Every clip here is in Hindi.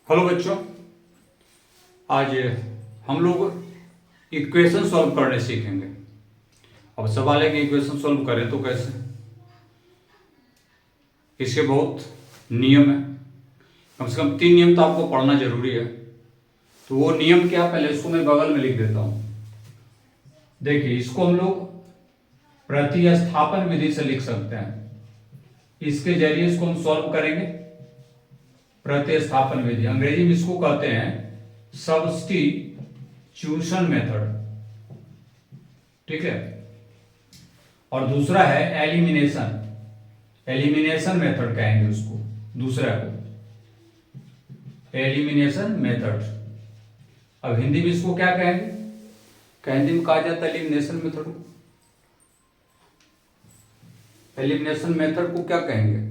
हेलो बच्चों, आज हम लोग इक्वेशन सॉल्व करने सीखेंगे। अब सवाल है कि इक्वेशन सॉल्व करें तो कैसे। इसके बहुत नियम है, कम से कम 3 नियम तो आपको पढ़ना जरूरी है। तो वो नियम क्या, पहले इसको मैं बगल में लिख देता हूँ। देखिए, इसको हम लोग प्रतिस्थापन विधि से लिख सकते हैं। इसके जरिए इसको हम सॉल्व करेंगे। प्रतिस्थापन विधि, अंग्रेजी में इसको कहते हैं सब्स्टिट्यूशन मेथड, ठीक है। और दूसरा है एलिमिनेशन, एलिमिनेशन मेथड कहेंगे उसको, दूसरा को एलिमिनेशन मेथड। अब हिंदी में इसको क्या कहेंगे, हिंदी में कहा जाता है एलिमिनेशन मेथड को। एलिमिनेशन मेथड को क्या कहेंगे,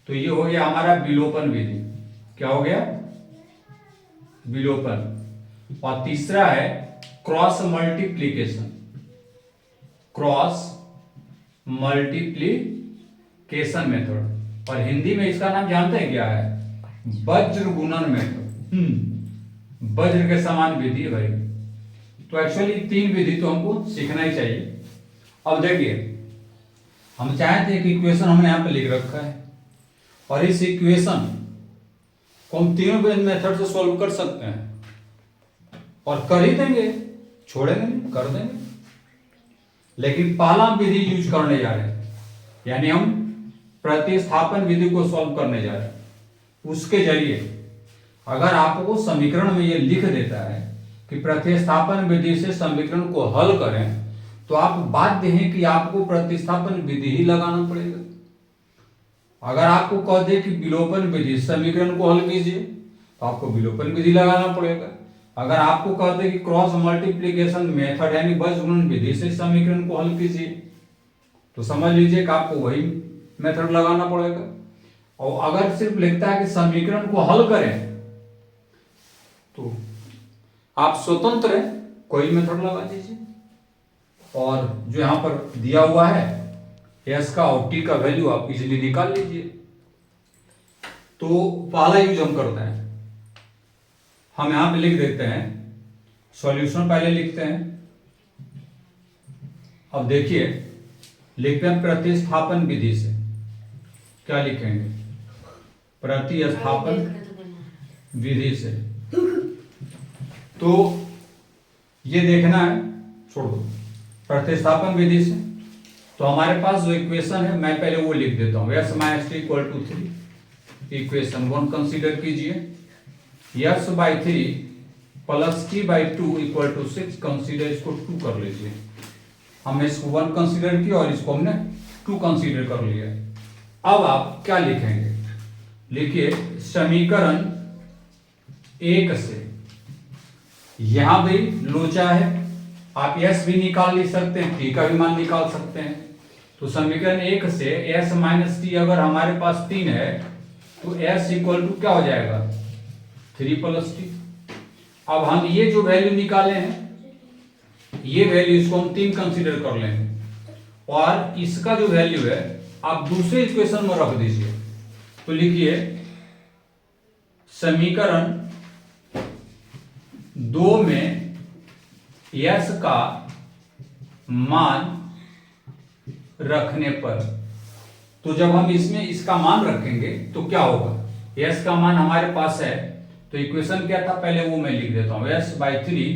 तो ये हो गया हमारा विलोपन विधि। क्या हो गया, विलोपन। और तीसरा है cross multiplication, cross multiplication method. और हिंदी में इसका नाम जानते हैं क्या है, वज्र गुणन मेथड। वज्र के समान विधि है भाई। तो एक्चुअली 3 विधि तो हमको सीखना ही चाहिए। अब देखिए, हम चाहते हैं कि इक्वेशन हमने यहां पे लिख रखा है, और इस इक्वेशन को हम तीनों मेथड से सॉल्व कर सकते हैं, और कर ही देंगे, छोड़ेंगे नहीं, कर देंगे। लेकिन पहला विधि यूज करने जा रहे हैं, यानी हम प्रतिस्थापन विधि को सॉल्व करने जा रहे हैं। उसके जरिए अगर आपको समीकरण में ये लिख देता है कि प्रतिस्थापन विधि से समीकरण को हल करें, तो आप बाध्य हैं कि आपको प्रतिस्थापन विधि ही लगाना पड़ेगा। अगर आपको कह दे कि विलोपन विधि समीकरण को हल कीजिए, तो आपको विलोपन विधि लगाना पड़ेगा। अगर आपको कह दे कि क्रॉस मल्टीप्लिकेशन मेथड यानी वज्र गुणन विधि से समीकरण को हल कीजिए, तो समझ लीजिए कि आपको वही मेथड लगाना पड़ेगा। और अगर सिर्फ लिखता है कि समीकरण को हल करें, तो आप स्वतंत्र हैं, कोई मेथड लगा दीजिए। और जो यहां पर दिया हुआ है एस का और टी का वैल्यू आप इजीली निकाल लीजिए। तो पहला यूज हम करते हैं, हम यहां पे लिख देते हैं सॉल्यूशन, पहले लिखते हैं। अब देखिए, लिखते हैं प्रतिस्थापन विधि से। क्या लिखेंगे, प्रतिस्थापन विधि से। तो ये देखना है, छोड़ दो, प्रतिस्थापन विधि से। तो हमारे पास जो इक्वेशन है, मैं पहले वो लिख देता हूं, s minus t equal to 3। Equation 1 consider कीजिए, s by 3 plus t by 2 equal to 6 consider, इसको 2 कर लीजिए। हमने इसको 1 कंसीडर किया और इसको हमने 2 कंसीडर कर लिया। अब आप क्या लिखेंगे, लिखिए समीकरण 1 से, यहां भी लोचा है, आप s भी निकाल ले सकते हैं, t का भी मान निकाल सकते हैं। तो समीकरण 1 से s माइनस टी अगर हमारे पास 3 है, तो s इक्वल टू क्या हो जाएगा, 3 प्लस टी। अब हम ये जो वैल्यू निकाले हैं, ये वैल्यू इसको हम 3 कंसीडर कर लेंगे, और इसका जो वैल्यू है आप दूसरे इक्वेशन में रख दीजिए। तो लिखिए समीकरण 2 में s का मान रखने पर, तो जब हम इसमें इसका मान रखेंगे तो क्या होगा, s का मान हमारे पास है, तो इक्वेशन क्या था पहले वो मैं लिख देता हूं, s by 3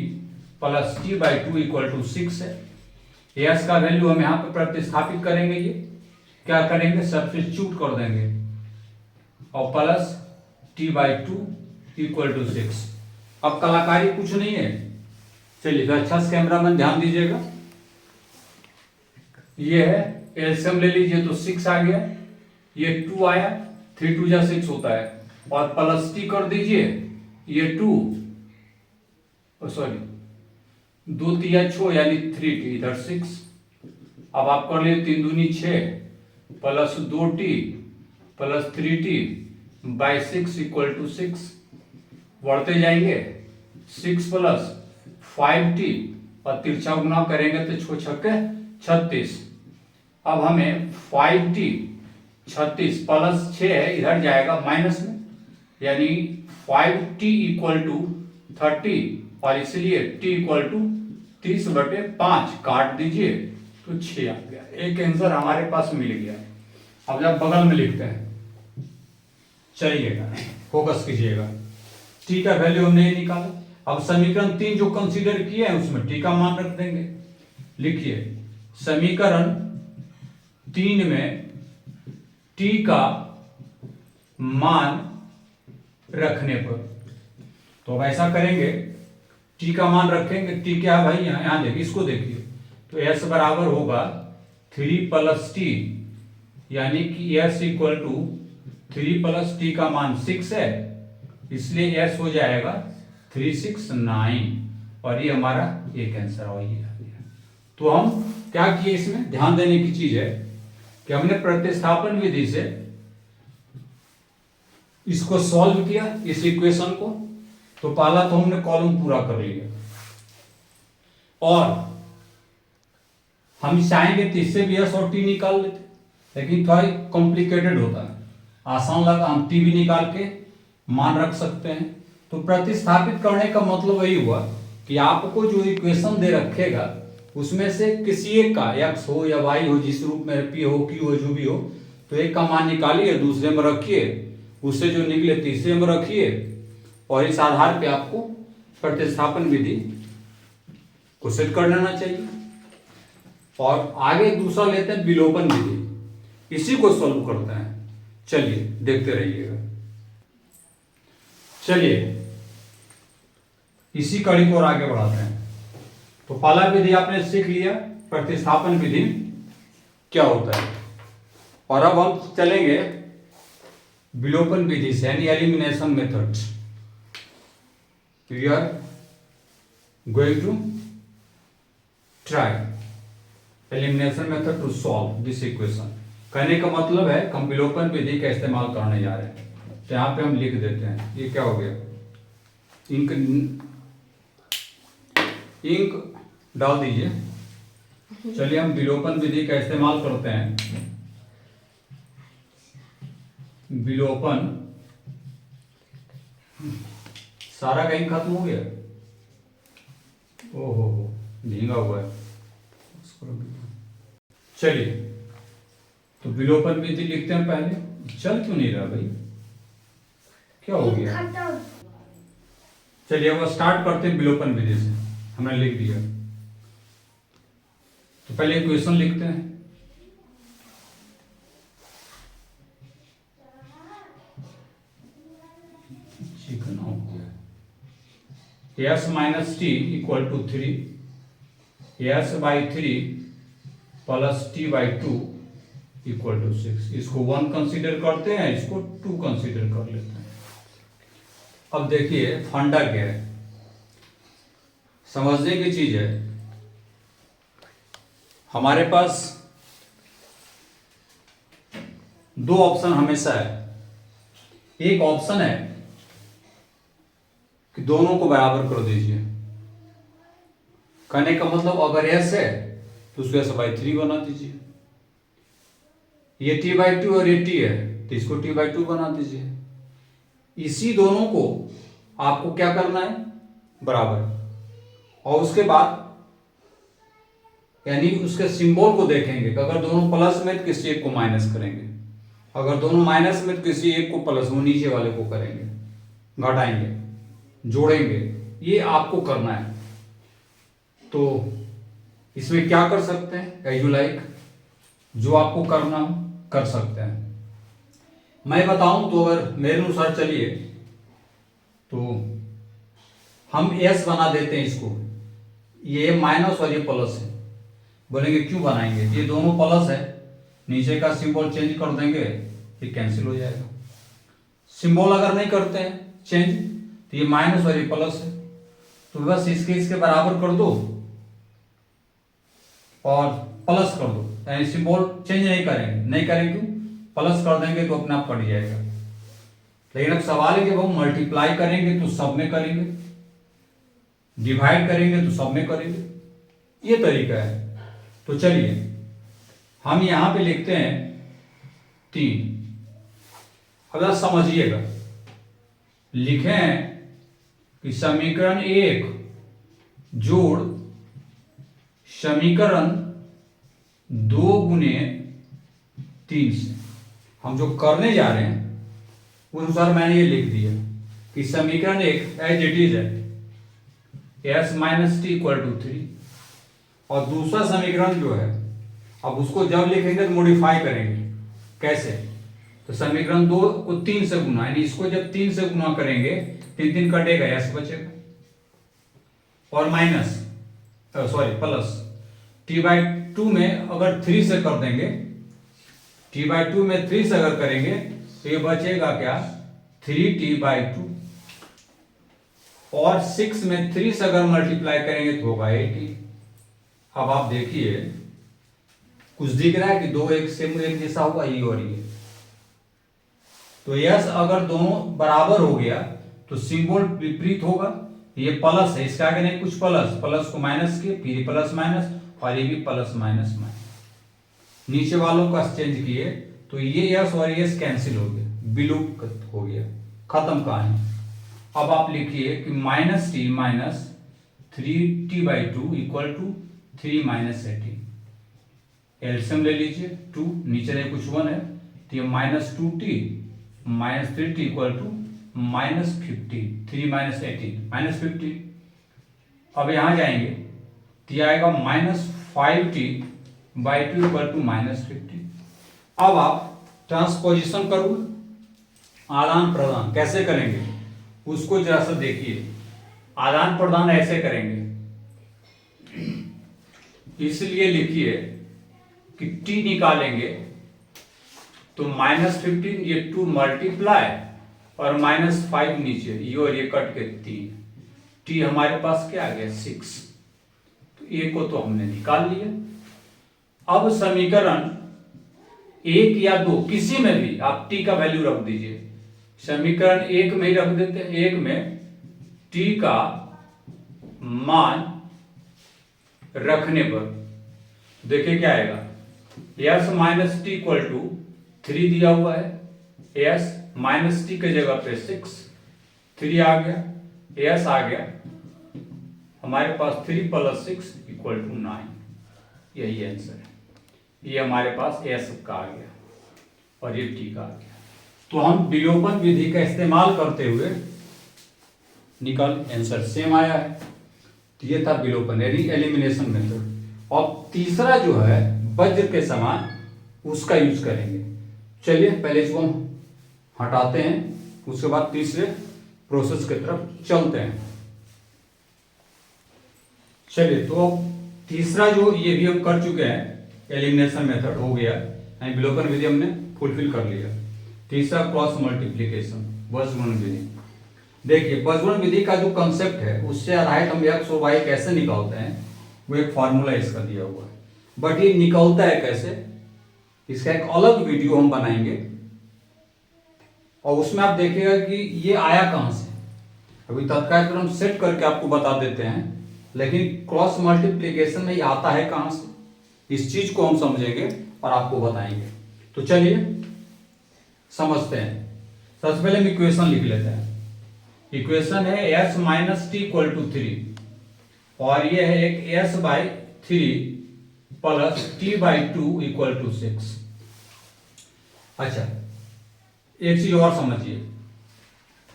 plus t by 2 equal to 6 है। s का वैल्यू हम यहां पर प्रतिस्थापित करेंगे, ये क्या करेंगे, सब्स्टिट्यूट कर देंगे, और plus t by 2 equal to 6। अब कलाकारी कुछ नहीं है, चलिए अच्छा से कैमरामैन ध्यान दीजिएगा। ये है एलसीएम ले लीजिए, तो 6 आ गया, ये 2 आया, 3 2 जा 6 होता है, और प्लस टी कर दीजिए, ये 2 सॉरी 2 3 6 यानी 3 टी, इधर 6। अब आप कर लिए 3 दूनी 6 plus 2 t plus 3 t by 6 equal to 6। बढ़ते जाएंगे, 6 प्लस 5 टी, और तिरछा गुना करेंगे तो 6 छक्के 36। अब हमें 5 टी 36 प्लस 6 है, इधर जाएगा माइनस में, यानी 5t इक्वल टू 30 और इसलिए t इक्वल टू 30/5 काट दीजिए तो 6 आ गया। एक आंसर हमारे पास मिल गया। अब जब बगल में लिखते हैं, चलिएगा फोकस कीजिएगा, t का वैल्यू हमने ये निकाला। अब समीकरण 3 जो कंसीडर किए हैं उसमें t का मान रख देंगे। लिखिए समीकरण 3 में t का मान रखने पर, तो अब ऐसा करेंगे, t का मान रखेंगे। t क्या है भाई, यहाँ देखिए, इसको देखिए, तो s बराबर होगा 3 + t, यानी कि s इक्वल टू 3 + t का मान 6 है, इसलिए s हो जाएगा 369 और ये हमारा एक आंसर हो गया। तो हम क्या किए, इसमें ध्यान देने की चीज है कि हमने प्रतिस्थापन विधि से इसको सॉल्व किया, इस इक्वेशन को। तो पहला तो हमने कॉलम पूरा कर लिया और हम चाहेंगे तो इससे भी s और t निकाल लेते, लेकिन थोड़ा कॉम्प्लिकेटेड होता है। आसान लगा, हम t भी निकाल के मान रख सकते हैं। तो प्रतिस्थापित करने का मतलब वही हुआ कि आपको जो इक्वेशन दे रखेगा उसमें से किसी एक का x हो या y हो, जिस रूप में p हो, q हो, जो भी हो, तो एक का मान निकालिए, दूसरे में रखिए, उससे जो निकले तीसरे में रखिए और इस आधार पे आपको प्रतिस्थापन विधि को सेट कर लेना चाहिए। और आगे दूसरा लेते हैं विलोपन विधि, इसी को सॉल्व करते हैं। चलिए देखते रहिएगा। चलिए इसी कड़ी को और आगे बढ़ाते हैं। तो पहला विधि आपने सीख लिया, प्रतिस्थापन विधि क्या होता है, और अब हम चलेंगे विलोपन विधि से, यानी elimination method. We are going to try elimination method to solve this equation. कहने का मतलब है हम विलोपन विधि का इस्तेमाल करने जा रहे हैं। तो यहां पे हम लिख देते हैं, ये क्या हो गया, इंक डाल दीजिए। चलिए हम विलोपन विधि का इस्तेमाल करते हैं। विलोपन, सारा कहीं खत्म हो गया, ओहो भींगा हुआ है। चलिए तो विलोपन विधि लिखते हैं पहले। चल क्यों नहीं रहा भाई, क्या हो गया? चलिए अब स्टार्ट करते हैं विलोपन विधि से। हमने लिख दिया, तो पहले इक्वेशन लिखते हैं। चिकन हो गया, s - t equal to 3, s/3 + t/2 equal to 6। इसको 1 कंसीडर करते हैं, इसको 2 कंसीडर कर लेते हैं। अब देखिए फंडा क्या है, समझने की चीज है। हमारे पास दो ऑप्शन हमेशा है। एक ऑप्शन है कि दोनों को बराबर कर दीजिए। कहने का मतलब अगर s है तो उसको s/3 बना दीजिए, ये t/2 और ये t है तो इसको t/2 बना दीजिए। इसी दोनों को आपको क्या करना है, बराबर। और उसके बाद यानी उसके सिंबल को देखेंगे कि अगर दोनों प्लस में तो किसी एक को माइनस करेंगे, अगर दोनों माइनस में तो किसी एक को प्लस, वो नीचे वाले को करेंगे, घटाएंगे, जोड़ेंगे। ये आपको करना है। तो इसमें क्या कर सकते हैं, एज यू लाइक, जो आपको करना हो कर सकते हैं। मैं बताऊं तो अगर मेरे अनुसार चलिए तो हम s बना देते हैं इसको, ये माइनस और ये प्लस है। बोलेंगे क्यों बनाएंगे, ये दोनों प्लस है, नीचे का सिंबल चेंज कर देंगे, ये कैंसिल हो जाएगा। सिंबल अगर नहीं करते हैं चेंज तो ये माइनस और ये प्लस है, तो बस इसके बराबर कर दो और प्लस कर दो, यानी सिंबल चेंज नहीं करेंगे क्यों, प्लस कर देंगे तो अपने आप कट जाएगा। लेकिन अब सवाल है कि हम मल्टीप्लाई करेंगे तो सब में करेंगे, डिवाइड करेंगे तो सब में करेंगे, ये तरीका है। तो चलिए हम यहां पे लिखते हैं 3। अब समझिएगा, लिखें कि समीकरण 1 जोड़ समीकरण 2 गुने 3 से हम जो करने जा रहे हैं उस अनुसार मैंने ये लिख दिया कि समीकरण 1 एज इट इज है s minus t equal to 3 और दूसरा समीकरण जो है अब उसको जब लिखेंगे तो मॉडिफाई करेंगे। कैसे? तो समीकरण 2 को 3 से गुना, यानी इसको जब 3 से गुना करेंगे 3 कटेगा, s बचेगा और माइनस प्लस t/2 में अगर 3 से कर देंगे, t/2 में 3 से अगर करेंगे तो ये बचेगा क्या 3t/2 और 6 में 3 से अगर मल्टीप्लाई करेंगे तो होगा 80। अब आप देखिए कुछ दिख रहा है कि दो एक सेम एक जैसा होगा ये और ये, तो यस अगर दोनों बराबर हो गया तो सिंबल विपरीत होगा। ये प्लस है, इसका आगे नहीं कुछ प्लस, प्लस को माइनस किए फिर प्लस माइनस और ये भी प्लस माइनस माइनस, नीचे वालों को एक्सचेंज किए तो ये यस और यस कैंसिल हो गया, विलुप्त हो गया, खत्म कहानी। अब आप लिखिए कि minus t minus 3t/2 equal to 3 minus 18। LCM ले लीजिए 2, नीचे नहीं कुछ 1 है तो ये minus 2t minus 3t equal to minus 50, 3 minus 18 minus 50। अब यहां जाएंगे तो यह आएगा minus 5t/2 equal to minus 50। अब आप ट्रांसपोजिशन करो, आदान प्रदान कैसे करेंगे उसको जरा सा देखिए। आदान प्रदान ऐसे करेंगे, इसलिए लिखिए कि t निकालेंगे तो माइनस 15 ये 2 मल्टीप्लाई और माइनस 5 नीचे ये और ये कट के 3, t हमारे पास क्या आ गया 6, तो a को तो हमने निकाल लिया। अब समीकरण 1 या 2 किसी में भी आप t का वैल्यू रख दीजिए, समीकरण 1 में ही रख देते हैं, 1 में t का मान रखने पर देखिए क्या आएगा, s minus t equal to 3 दिया हुआ है, s माइनस टी के जगह पे 6, 3 आ गया, s आ गया हमारे पास 3 प्लस 6 इक्वल टू 9, यही आंसर है। ये हमारे पास s का आ गया और ये t का आ गया। तो हम विलोपन विधि का इस्तेमाल करते हुए निकाल, आंसर सेम आया है। तो ये था विलोपन यानी एलिमिनेशन मेथड। और तीसरा जो है वज्र के समान, उसका यूज करेंगे। चलिए पहले इसको हम हटाते हैं, उसके बाद तीसरे प्रोसेस की तरफ चलते हैं। चलिए तो तीसरा जो ये भी हम कर चुके हैं, एलिमिनेशन मेथड हो गया, यानी विलोपन विधि हमने फुलफिल कर लिया। तीसरा क्रॉस मल्टीप्लिकेशन, वज्रगुणन विधि। देखिए वज्रगुणन विधि का जो कंसेप्ट है उससे आधारित हम x और y कैसे निकालते हैं, वो एक फार्मूला इसका दिया हुआ है। बट ये निकलता है कैसे, इसका एक अलग वीडियो हम बनाएंगे और उसमें आप देखिएगा कि ये आया कहां से। अभी तत्काल तो हम सेट करके आपको बता देते हैं, लेकिन क्रॉस मल्टीप्लिकेशन में ये आता है कहां से, इस चीज को हम समझेंगे और आपको बताएंगे। तो चलिए समझते हैं। सबसे पहले हम इक्वेशन लिख लेते हैं। इक्वेशन है s minus t equal to 3 और ये है एक s/3 plus t/2 equal to 6। अच्छा एक चीज और समझिए,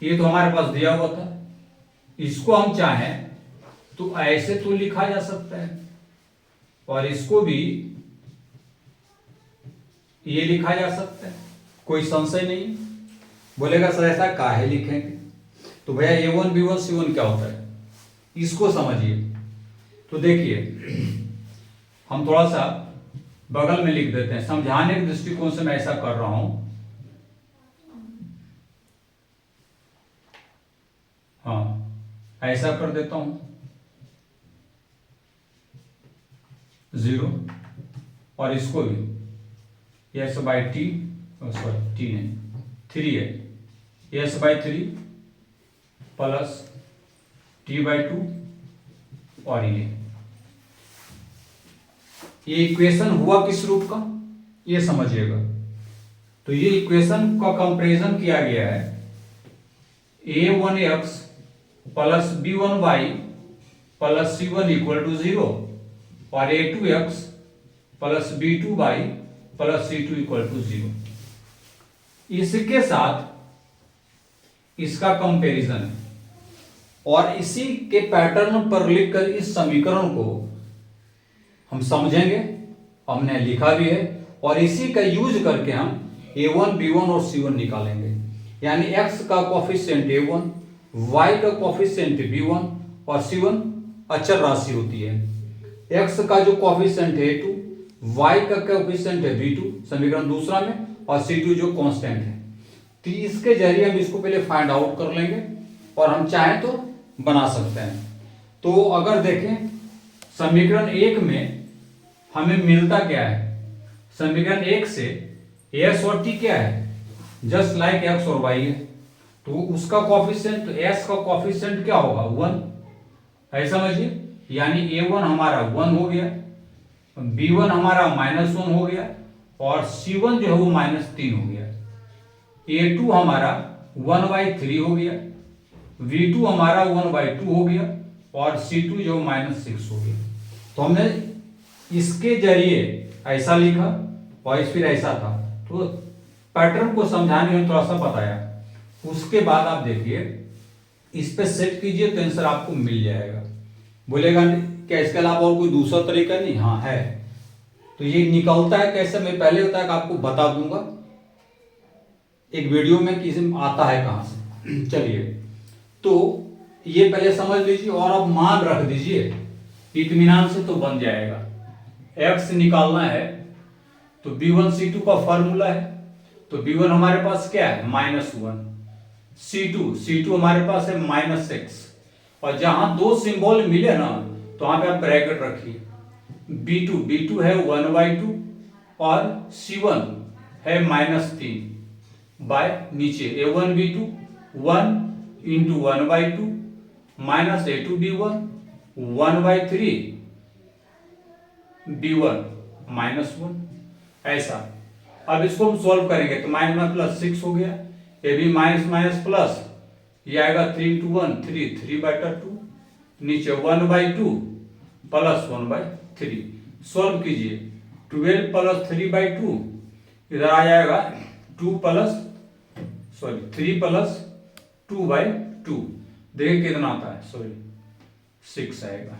ये तो हमारे पास दिया हुआ था, इसको हम चाहें तो ऐसे तो लिखा जा सकता है और इसको भी ये लिखा जा सकता है, कोई संशय नहीं। बोलेगा सर ऐसा काहे लिखेंगे, तो भैया a1 b1 c1 क्या होता है इसको समझिए। तो देखिए हम थोड़ा सा बगल में लिख देते हैं, समझाने के दृष्टिकोण से मैं ऐसा कर रहा हूं। हाँ ऐसा कर देता हूं 0 और इसको भी s/t, सॉरी t नहीं 3 है, s/3 प्लस t/2 और ये इक्वेशन हुआ किस रूप का ये समझिएगा। तो ये इक्वेशन का कंपैरिजन किया गया है a1x plus b1y plus c1 equal to 0 और a2x plus b2y plus c2 equal to 0। इसके साथ इसका कंपैरिजन है और इसी के पैटर्न पर लिखकर इस समीकरण को हम समझेंगे, हमने लिखा भी है और इसी का यूज करके हम a1 b1 और c1 निकालेंगे। यानी x का कोफिशिएंट a1, y का कोफिशिएंट b1 और c1 अचर राशि होती है। x का जो कोफिशिएंट है a2, y का कोफिशिएंट है b2 समीकरण दूसरा में और c2 जो कांस्टेंट है। तो इसके जरिए हम इसको पहले फाइंड आउट कर लेंगे और हम चाहें तो बना सकते हैं। तो अगर देखें समीकरण 1 में हमें मिलता क्या है, समीकरण 1 से s और t क्या है, जस्ट लाइक x और y है। तो उसका कोफिशिएंट, तो s का कोफिशिएंट क्या होगा 1, ऐसा समझिए। यानी a1 हमारा 1 हो गया, b1 हमारा -1 हो गया और c1 जो है वो -3 हो गया। a2 हमारा 1/3 हो गया, v2 हमारा 1/2 हो गया और c2 जो -6 हो गया। तो हमने इसके जरिए ऐसा लिखा और फिर ऐसा था, तो पैटर्न को समझाने में थोड़ा सा बताया। उसके बाद आप देखिए इस पे सेट कीजिए तो आंसर आपको मिल जाएगा। बोलेगा क्या इसके अलावा और कोई दूसरा तरीका नहीं? हाँ है। तो ये निकलता है कैसे, मैं पहले होता है कि आपको बता दूंगा एक वीडियो में किसी में आता है कहां से। चलिए तो ये पहले समझ लीजिए और अब मान रख दीजिए इत्मीनान से, तो बन जाएगा। x निकालना है तो b1 c2 का फॉर्मूला है, तो b1 हमारे पास क्या है -1, c2 हमारे पास है -6 और जहां दो सिंबल मिले ना तो वहां पे आप ब्रैकेट रखिए। b2 है 1/2 और c1 है -3 बाय नीचे a1 b2 1 into 1/2 minus a2 b1 1/3 b1 -1 ऐसा। अब इसको हम सॉल्व करेंगे तो -+6 हो गया, ये भी माइनस प्लस, ये आएगा 3 into 1 3 3/2 नीचे 1/2 प्लस 1/3। सॉल्व कीजिए 12 प्लस 3/2 इधर आ जाएगा 3 प्लस 2/2। देखिए कितना आता है, 6 आएगा।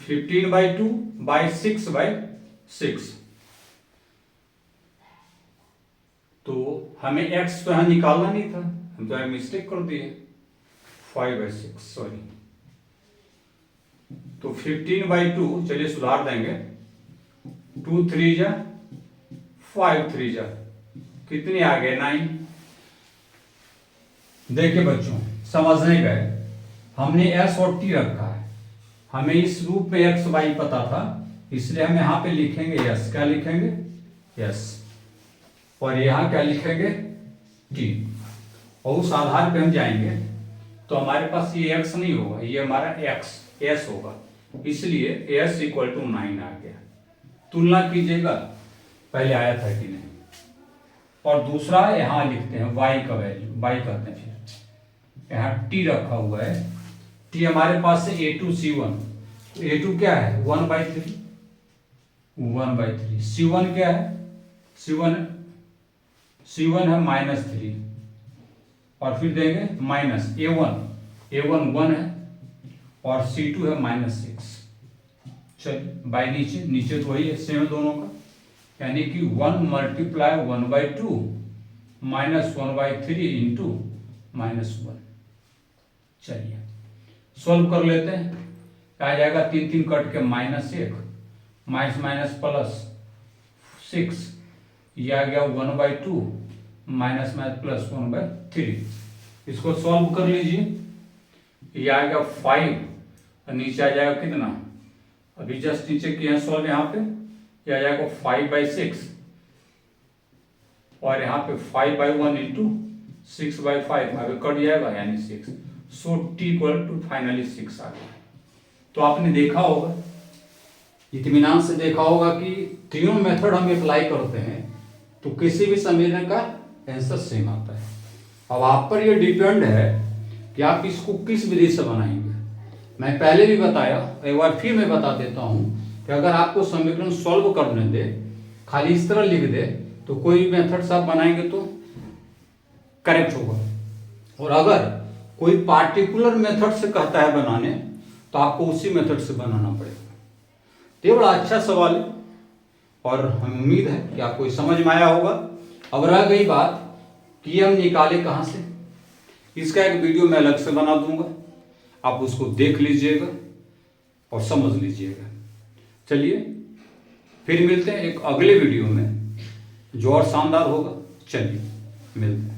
15/2 बाई 6/6। तो हमें x तो यहां निकालना नहीं था, हम तो मिस्टेक कर दिए, 5/6 सॉरी। तो 15/2 चलिए सुधार देंगे, 2 3 जा 5 3 जा कितने आ गए 9। देखिए बच्चों समझने गए, हमने s और t रखा है, हमें इस रूप में x y पता था, इसलिए हम यहां पे लिखेंगे s, क्या लिखेंगे s, और यहां क्या लिखेंगे t, और उस आधार पे हम जाएंगे तो हमारे पास ये x नहीं होगा, ये हमारा s होगा, इसलिए s इक्वल टू 9 आ गया। तुलना कीजिएगा, पहले आया था कि नहीं। और दूसरा यहां लिखते हैं y का वैल्यू, y कहते हैं, फिर यहां t रखा हुआ है, t हमारे पास है a2 c1, a2 क्या है 1/3, c1 क्या है, c1 है -3 और फिर देंगे माइनस a1 1 है और c2 है -6। चलिए बाई नीचे तो वही है सेम है दोनों का, यानी कि 1 × 1/2 -1/3 इंटू -1। चलिए सॉल्व कर लेते हैं, क्या आ जाएगा 3 3 कट के -1 माइनस प्लस 6, ये आ गया 1/2 प्लस 1/3। इसको सॉल्व कर लीजिए, ये आ गया 5 और नीचे आ जाएगा कितना, अभी जस्ट नीचे किया सॉल्व, यहाँ पे ये आ जाएगा 5/6 और यहाँ पे 5/1 इंटू 6/5 आगे कट जाएगा यानी 6। सो t इक्वल टू फाइनली 6 आ गया। तो आपने देखा होगा, इत्मीनान से देखा होगा कि तीनों मेथड हम अप्लाई करते हैं तो किसी भी समीकरण का आंसर सेम आता है। अब आप पर ये डिपेंड है कि आप इसको किस विधि से बनाएंगे। मैं पहले भी बताया, एक बार फिर मैं बता देता हूं कि अगर आपको समीकरण सॉल्व करने दे, खाली इस तरह लिख दे, तो कोई मेथड से आप बनाएंगे तो करेक्ट होगा, और अगर कोई पार्टिकुलर मेथड से कहता है बनाने तो आपको उसी मेथड से बनाना पड़ेगा। तो ये बड़ा अच्छा सवाल है और हमें उम्मीद है कि आपको समझ में आया होगा। अब रह गई बात कि हम निकाले कहाँ से, इसका एक वीडियो मैं अलग से बना दूंगा, आप उसको देख लीजिएगा और समझ लीजिएगा। चलिए फिर मिलते हैं एक अगले वीडियो में जो और शानदार होगा। चलिए मिलते हैं।